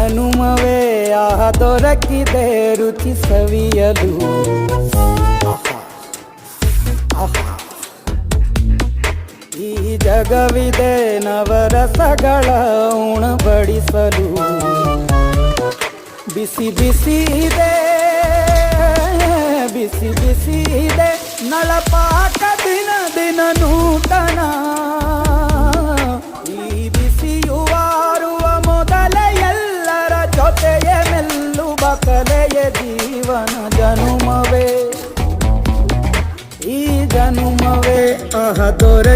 ಜನುಮವೇ ಆಹ ದೊರಕಿದೆ ರುಚಿ ಸವಿಯಲು. ಈ ಜಗವಿದೆ ನವರಸಗಳ ಉಣಬಡಿಸಲು. ಬಿಸಿ ಬಿಸಿ ಇದೆ ಬಿಸಿ ಬಿಸಿ ಇದೆ ನಳಪಾಕ ದಿನ ದಿನ ನೂತನ. ಈ ಬಿಸಿಯುವಾರುವ ಮೊದಲೇ ಎಲ್ಲರ ಜೊತೆಯೇ ಮೆಲ್ಲುವ ಕಲೆಯ ಜೀವನ. ಜನುಮವೇ ಈ ಜನುಮವೇ ಆಹ ದೊರೆ